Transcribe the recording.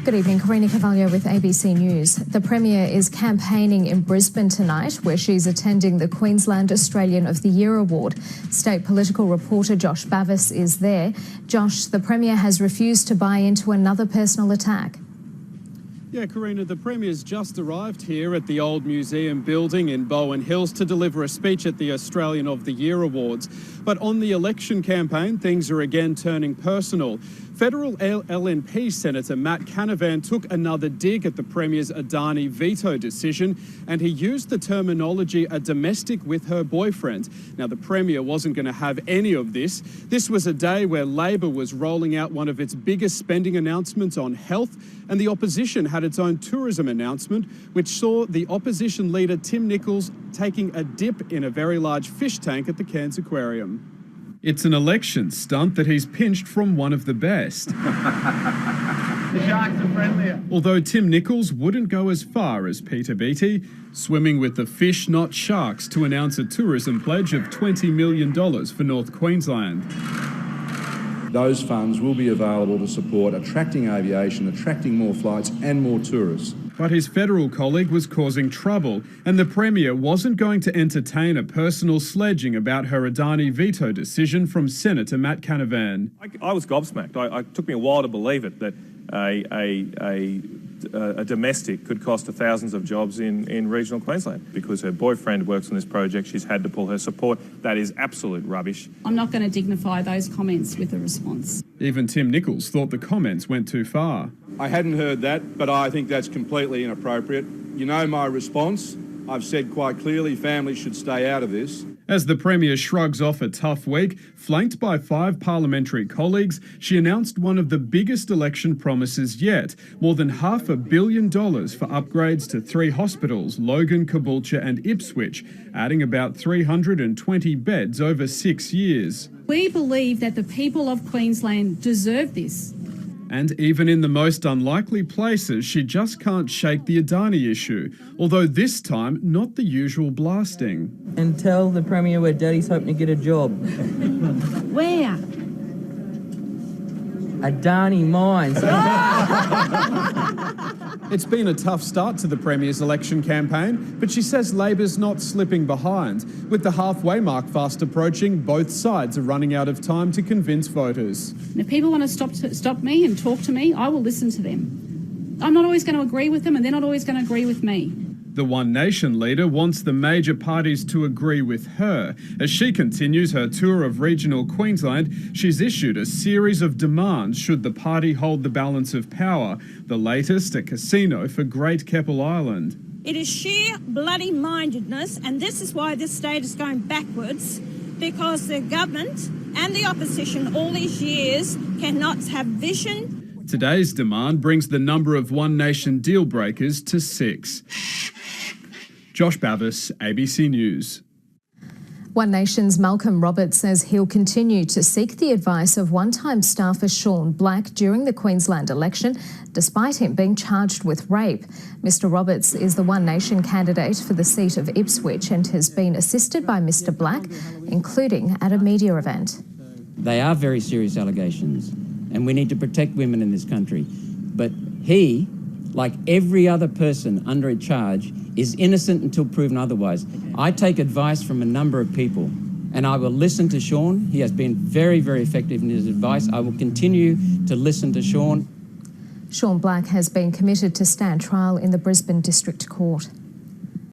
Good evening, Karina Carvalho with ABC News. The Premier is campaigning in Brisbane tonight, where she's attending the Queensland Australian of the Year Award. State political reporter Josh Bavis is there. Josh, the Premier has refused to buy into another personal attack. Yeah, Karina, the Premier's just arrived here at the old museum building in Bowen Hills to deliver a speech at the Australian of the Year Awards. But on the election campaign, things are again turning personal. Federal LNP Senator Matt Canavan took another dig at the Premier's Adani veto decision, and he used the terminology "a domestic with her boyfriend." Now, the Premier wasn't going to have any of this. This was a day where Labor was rolling out one of its biggest spending announcements on health, and the opposition had its own tourism announcement, which saw the opposition leader Tim Nicholls taking a dip in a very large fish tank at the Cairns Aquarium. It's an election stunt that he's pinched from one of the best. The sharks are friendlier. Although Tim Nicholls wouldn't go as far as Peter Beattie, swimming with the fish, not sharks, to announce a tourism pledge of $20 million for North Queensland. Those funds will be available to support attracting aviation, attracting more flights and more tourists. But his federal colleague was causing trouble, and the Premier wasn't going to entertain a personal sledging about her Adani veto decision from Senator Matt Canavan. I was gobsmacked. It took me a while to believe it, that a domestic could cost her thousands of jobs in regional Queensland. Because her boyfriend works on this project, she's had to pull her support. That is absolute rubbish. I'm not going to dignify those comments with a response. Even Tim Nicholls thought the comments went too far. I hadn't heard that, but I think that's completely inappropriate. You know my response. I've said quite clearly families should stay out of this. As the Premier shrugs off a tough week, flanked by 5 parliamentary colleagues, she announced one of the biggest election promises yet, more than $500 million for upgrades to 3 hospitals, Logan, Caboolture and Ipswich, adding about 320 beds over 6 years. We believe that the people of Queensland deserve this. And even in the most unlikely places, she just can't shake the Adani issue, although this time not the usual blasting. And tell the Premier where Daddy's hoping to get a job. Where? Adani Mines. It's been a tough start to the Premier's election campaign, but she says Labor's not slipping behind. With the halfway mark fast approaching, both sides are running out of time to convince voters. And if people want to stop me and talk to me, I will listen to them. I'm not always going to agree with them, and they're not always going to agree with me. The One Nation leader wants the major parties to agree with her. As she continues her tour of regional Queensland, she's issued a series of demands should the party hold the balance of power. The latest, a casino for Great Keppel Island. It is sheer bloody mindedness, and this is why this state is going backwards, because the government and the opposition all these years cannot have vision. Today's demand brings the number of One Nation deal breakers to 6. Josh Bavis, ABC News. One Nation's Malcolm Roberts says he'll continue to seek the advice of one-time staffer Sean Black during the Queensland election, despite him being charged with rape. Mr Roberts is the One Nation candidate for the seat of Ipswich and has been assisted by Mr Black, including at a media event. They are very serious allegations, and we need to protect women in this country. But he, like every other person under a charge, is innocent until proven otherwise. I take advice from a number of people, and I will listen to Sean. He has been very, very effective in his advice. I will continue to listen to Sean. Sean Black has been committed to stand trial in the Brisbane District Court.